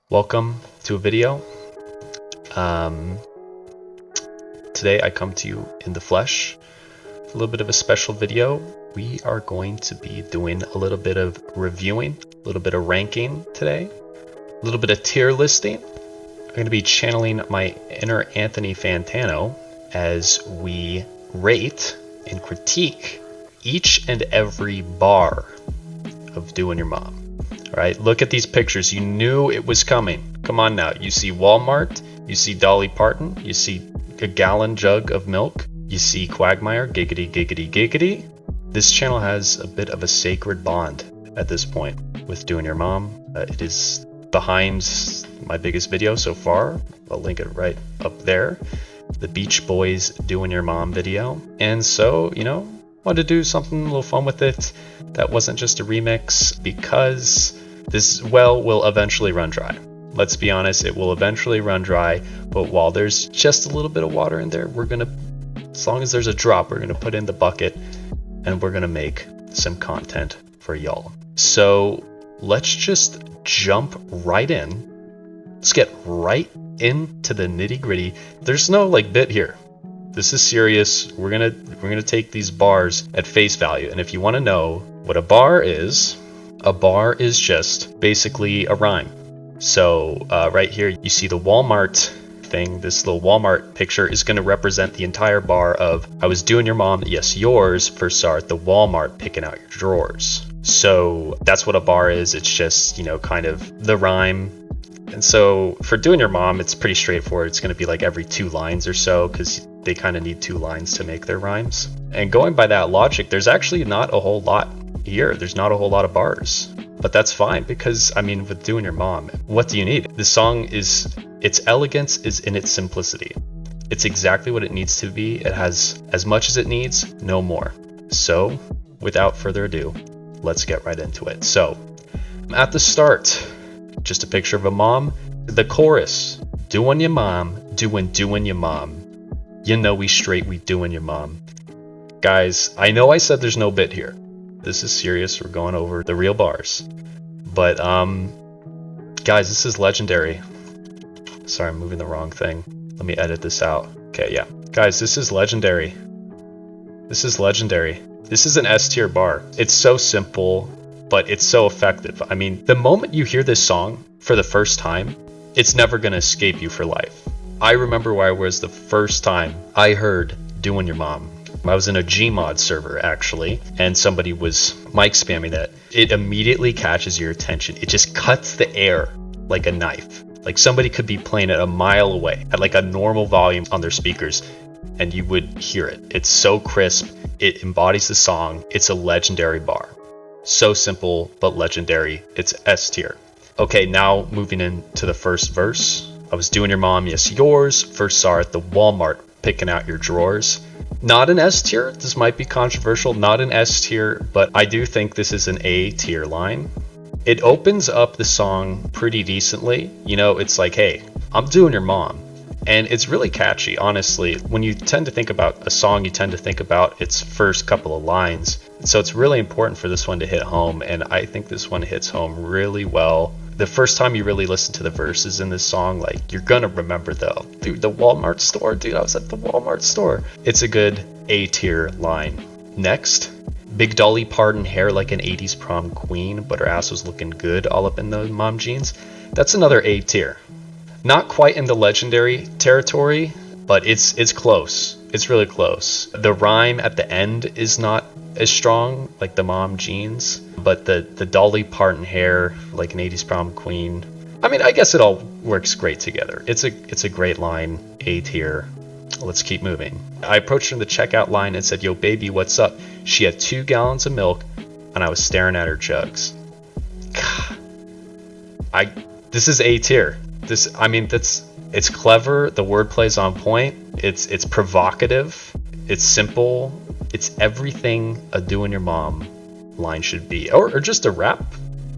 Welcome to a video. Today I come to you in the flesh. A little bit of a special video. We are going to be doing a little bit of reviewing, a little bit of ranking today, a little bit of tier listing. I'm going to be channeling my inner Anthony Fantano as we rate and critique each and every bar of Doin Your Mom. All right, look at these pictures. You knew it was coming. Come on now. You see Walmart, you see Dolly Parton, you see a gallon jug of milk, you see Quagmire, giggity, giggity, giggity. This channel has a bit of a sacred bond at this point with Doin Your Mom. It is behind my biggest video so far. I'll link it right up there. The Beach Boys Doin Your Mom video. And so, wanted to do something a little fun with it that wasn't just a remix, because this well will eventually run dry. Let's be honest, it will eventually run dry, but while there's just a little bit of water in there, as long as there's a drop, we're gonna put in the bucket and we're gonna make some content for y'all. So let's just jump right in. Let's get right into the nitty gritty. There's no bit here. This is serious. We're gonna take these bars at face value. And if you want to know what a bar is just basically a rhyme. So right here you see the Walmart thing. This little Walmart picture is going to represent the entire bar of "I was doing your mom, yes yours, first saw at the Walmart picking out your drawers." So that's what a bar is. It's just kind of the rhyme. And so for Doin Your Mom, it's pretty straightforward. It's going to be like every 2 lines or so, because they kind of need 2 lines to make their rhymes. And going by that logic, there's actually not a whole lot here. There's not a whole lot of bars. But that's fine, because with Doin Your Mom, what do you need? The song its elegance is in its simplicity. It's exactly what it needs to be. It has as much as it needs, no more. So without further ado, let's get right into it. So at the start, just a picture of a mom. The chorus, "Doin your mom, doin your mom. You know we straight, we doin your mom." Guys, I know I said there's no bit here. This is serious. We're going over the real bars. But guys, this is legendary. Sorry, I'm moving the wrong thing. Let me edit this out. Okay, yeah. Guys, this is legendary. This is legendary. This is an S tier bar. It's so simple, but it's so effective. The moment you hear this song for the first time, it's never gonna escape you for life. I remember where I was the first time I heard Doin Your Mom. I was in a Gmod server actually, and somebody was mic spamming it. It immediately catches your attention. It just cuts the air like a knife. Like somebody could be playing it a mile away at a normal volume on their speakers, and you would hear it. It's so crisp. It embodies the song. It's a legendary bar. So simple, but legendary. It's S tier. Okay, now moving into the first verse. "I was doing your mom, yes yours, first saw her at the Walmart picking out your drawers." Not an S tier. This might be controversial. Not an S tier, but I do think this is an A tier line. It opens up the song pretty decently. It's like, hey, I'm doing your mom. And it's really catchy, honestly. When you tend to think about a song, you tend to think about its first couple of lines. So it's really important for this one to hit home, and I think this one hits home really well. The first time you really listen to the verses in this song, you're gonna remember the Walmart store. Dude, I was at the Walmart store. It's a good A tier line. Next, "Big Dolly Parton hair like an 80s prom queen, but her ass was looking good all up in those mom jeans." That's another A tier. Not quite in the legendary territory, but it's close. It's really close. The rhyme at the end is not as strong, like the mom jeans, but the Dolly Parton hair like an 80s prom queen. I guess it all works great together. It's a great line. A tier. Let's keep moving. "I approached her in the checkout line and said, 'Yo baby, what's up?' She had 2 gallons of milk and I was staring at her jugs." This is A tier. It's clever. The wordplay's on point. It's provocative. It's simple. It's everything a Doin Your Mom line should be, or just a rap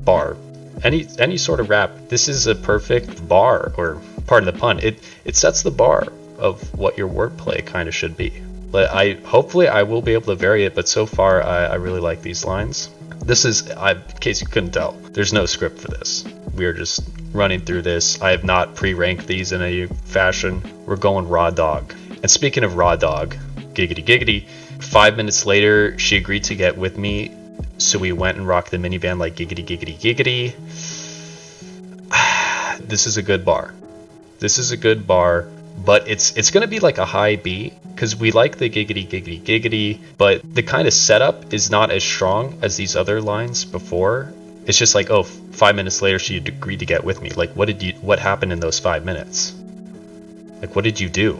bar. Any sort of rap. This is a perfect bar, or pardon the pun. It sets the bar of what your wordplay kind of should be. But hopefully I will be able to vary it. But so far I really like these lines. This is, in case you couldn't tell, there's no script for this. We are just running through this. I have not pre-ranked these in any fashion. We're going raw dog. And speaking of raw dog, giggity giggity, 5 minutes later, she agreed to get with me. So we went and rocked the minivan like giggity giggity giggity. This is a good bar. This is a good bar, but it's gonna be like a high B because we like the giggity giggity giggity, but the kind of setup is not as strong as these other lines before. It's just like, oh, 5 minutes later she agreed to get with me. Like, what happened in those 5 minutes? Like, what did you do?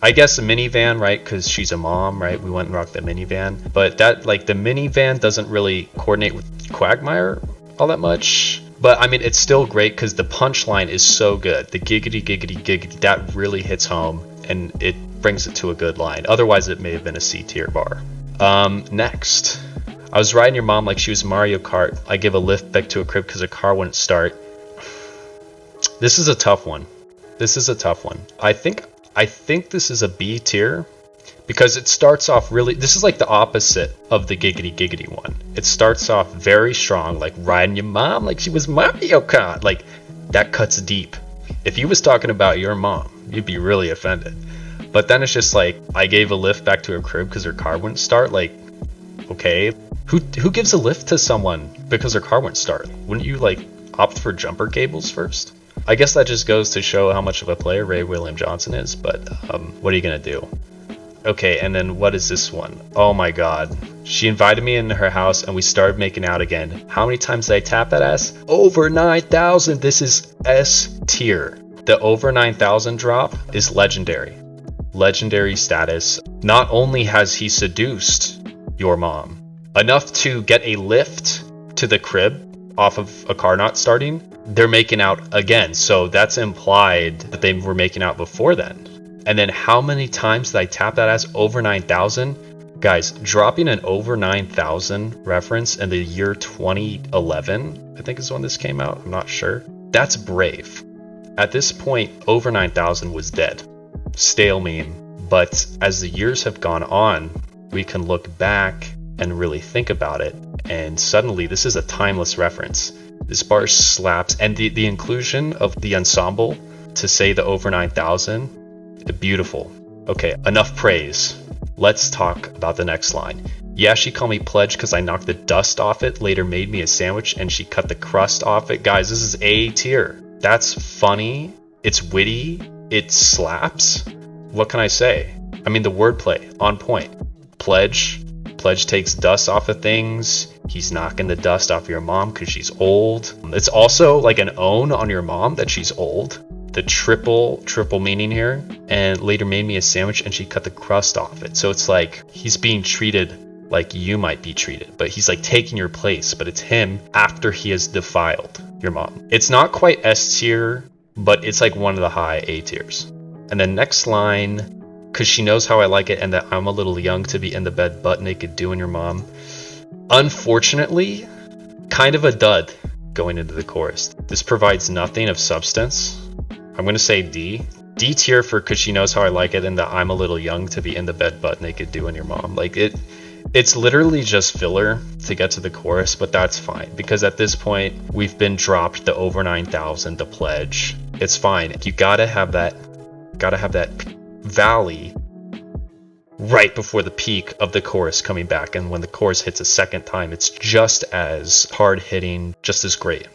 I guess a minivan, right? Because she's a mom, right? We went and rocked the minivan, but that, like, the minivan doesn't really coordinate with Quagmire all that much. But I mean, it's still great because the punchline is so good. The giggity giggity giggity, that really hits home and it brings it to a good line. Otherwise, it may have been a C tier bar. Next, I was riding your mom like she was Mario Kart. I give a lift back to a crib because her car wouldn't start. This is a tough one. This is a tough one. I think this is a B tier because it starts off really, this is like the opposite of the giggity giggity one. It starts off very strong, like riding your mom like she was Mario Kart. Like, that cuts deep. If he was talking about your mom, you'd be really offended. But then it's just like, I gave a lift back to her crib because her car wouldn't start. Like, okay, who gives a lift to someone because her car wouldn't start? Wouldn't you like opt for jumper cables first? I guess that just goes to show how much of a player Ray William Johnson is, but what are you gonna do? Okay, and then what is this one? Oh my god. She invited me into her house and we started making out again. How many times did I tap that ass? Over 9,000. This is S tier. The over 9,000 drop is legendary. Legendary status. Not only has he seduced your mom enough to get a lift to the crib off of a car not starting, they're making out again. So that's implied that they were making out before then. And then how many times did I tap that ass? Over 9,000? Guys, dropping an over 9,000 reference in the year 2011, I think is when this came out. I'm not sure. That's brave. At this point, over 9,000 was dead. Stale meme. But as the years have gone on, we can look back and really think about it. And suddenly, this is a timeless reference. This bar slaps. And the inclusion of the ensemble to say the over 9,000, beautiful. Okay, enough praise. Let's talk about the next line. Yeah, she called me pledge because I knocked the dust off it, later made me a sandwich and she cut the crust off it. Guys, this is A tier. That's funny. It's witty. It slaps. What can I say? I mean, the wordplay, on point. Pledge takes dust off of things. He's knocking the dust off your mom because she's old. It's also like an own on your mom that she's old. The triple meaning here. And later made me a sandwich and she cut the crust off it. So it's like he's being treated like you might be treated, but he's like taking your place, but it's him after he has defiled your mom. It's not quite S tier, but it's like one of the high A tiers. And then next line, because she knows how I like it and that I'm a little young to be in the bed butt naked doing your mom. Unfortunately, kind of a dud going into the chorus. This provides nothing of substance. I'm going to say D. D tier for because she knows how I like it and that I'm a little young to be in the bed butt naked doing your mom. Like, it's literally just filler to get to the chorus, but that's fine because at this point we've been dropped the over 9,000 to pledge. It's fine. You gotta have that valley right before the peak of the chorus coming back, and when the chorus hits a second time, it's just as hard hitting, just as great.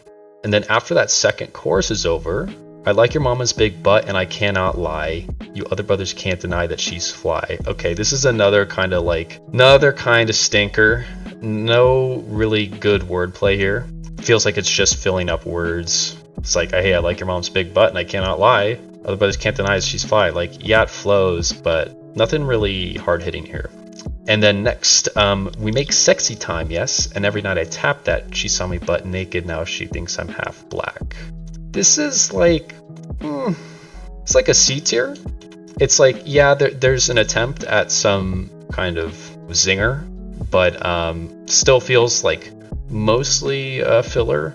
And then after that second chorus is over, I like your mama's big butt and I cannot lie. You other brothers can't deny that she's fly. Okay, this is another kind of stinker. No really good wordplay here. Feels like it's just filling up words. It's like, hey, I like your mom's big butt and I cannot lie. Other brothers can't deny that she's fly. Like, yeah, it flows, but nothing really hard hitting here. And then next, we make sexy time, yes. And every night I tap that, she saw me butt naked, now she thinks I'm half black. This is like, it's like a C tier. It's like, yeah, there's an attempt at some kind of zinger, but still feels like mostly filler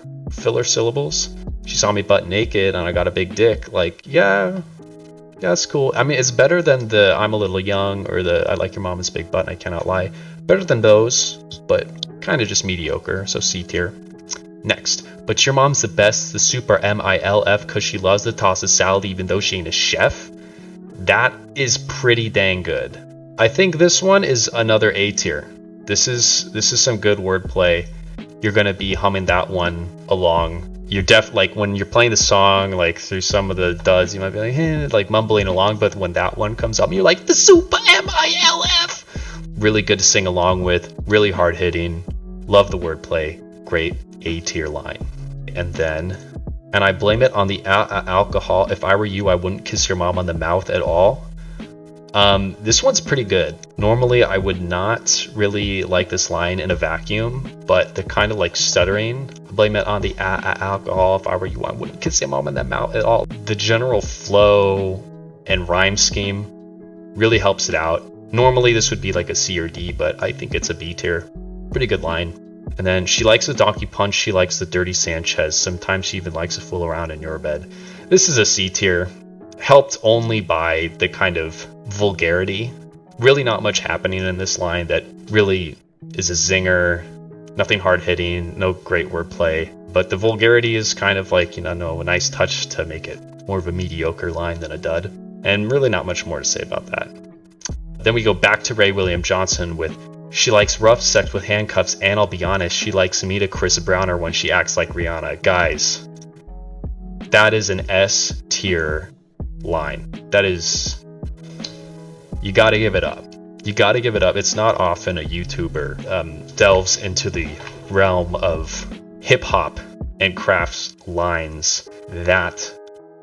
syllables. She saw me butt naked and I got a big dick. Like, yeah, it's cool. I mean, it's better than the I'm a little young or the I like your mama's big butt and I cannot lie. Better than those, but kind of just mediocre, so C tier. Next, But your mom's the best, the super MILF, cause she loves to toss a salad even though she ain't a chef. That is pretty dang good. I think this one is another A tier. This is some good wordplay. You're gonna be humming that one along. You're like when you're playing the song, like through some of the duds, you might be like, like mumbling along, but when that one comes up, you're like, the super MILF. Really good to sing along with, really hard hitting. Love the wordplay. Great A tier line. And I blame it on the alcohol. If I were you, I wouldn't kiss your mom on the mouth at all. This one's pretty good. Normally, I would not really like this line in a vacuum, but the kind of like stuttering, I blame it on the alcohol. If I were you, I wouldn't kiss your mom in the mouth at all. The general flow and rhyme scheme really helps it out. Normally, this would be like a C or D, but I think it's a B tier. Pretty good line. And then she likes the donkey punch, she likes the dirty Sanchez, sometimes she even likes to fool around in your bed. This is a C tier, helped only by the kind of vulgarity. Really not much happening in this line that really is a zinger, nothing hard hitting, no great wordplay, but the vulgarity is kind of like, a nice touch to make it more of a mediocre line than a dud, and really not much more to say about that. Then we go back to Ray William Johnson with she likes rough sex with handcuffs, and I'll be honest, she likes me to Chris Browner when she acts like Rihanna. Guys, that is an S tier line. That is, you gotta give it up. You gotta give it up. It's not often a YouTuber delves into the realm of hip hop and crafts lines that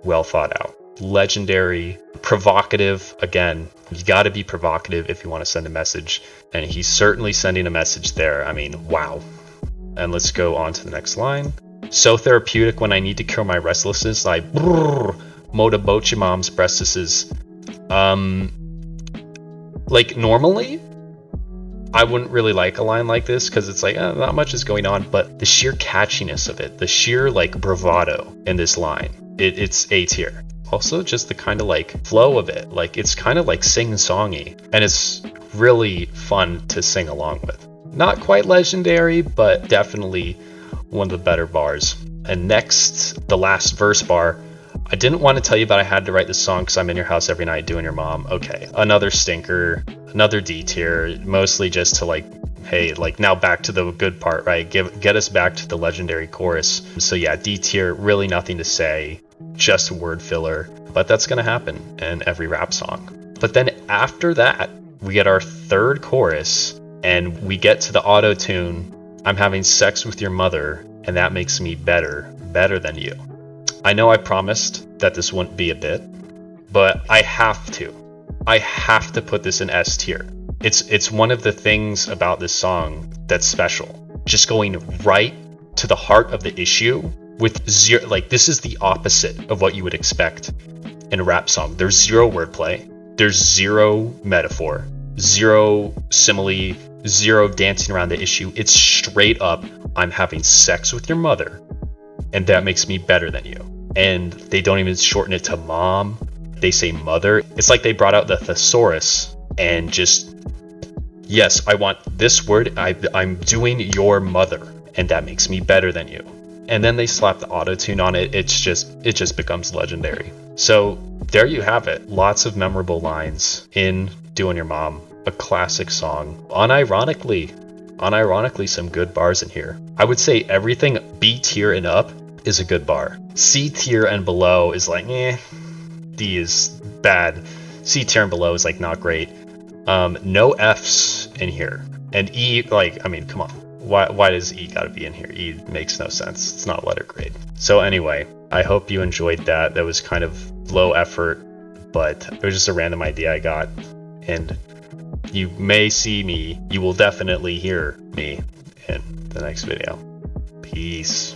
well thought out. Legendary, provocative. Again, you got to be provocative if you want to send a message, and he's certainly sending a message there. I mean, wow. And let's go on to the next line. So therapeutic when I need to cure my restlessness, like moda boat your mom's breastises. Like normally I wouldn't really like a line like this because it's like not much is going on, but the sheer catchiness of it, the sheer like bravado in this line, it's A tier. Also just the kind of like flow of it, like it's kind of like sing-songy, and it's really fun to sing along with. Not quite legendary, but definitely one of the better bars. And next, the last verse bar. I didn't want to tell you, but I had to write this song because I'm in your house every night doing your mom. Okay, another stinker, another D tier, mostly just to like, hey, like now back to the good part, right? Get us back to the legendary chorus. So yeah, D tier, really nothing to say, just a word filler, but that's gonna happen in every rap song. But then after that, we get our third chorus, and we get to the auto tune. I'm having sex with your mother, and that makes me better than you. I know I promised that this wouldn't be a bit, but I have to put this in S tier. It's one of the things about this song that's special. Just going right to the heart of the issue with zero, like this is the opposite of what you would expect in a rap song. There's zero wordplay, there's zero metaphor, zero simile, zero dancing around the issue. It's straight up, I'm having sex with your mother, and that makes me better than you. And they don't even shorten it to mom, they say mother. It's like they brought out the thesaurus and just, yes, I want this word, I'm doing your mother, and that makes me better than you. And then they slap the auto-tune on it. It just becomes legendary. So there you have it. Lots of memorable lines in Doin Your Mom, a classic song. Unironically, some good bars in here. I would say everything B tier and up is a good bar. C tier and below is like, D is bad. C tier and below is like not great. No F's in here. And E, like, I mean, come on. Why does E gotta be in here? E makes no sense. It's not letter grade. So anyway, I hope you enjoyed that. That was kind of low effort, but it was just a random idea I got. And you may see me, you will definitely hear me in the next video. Peace.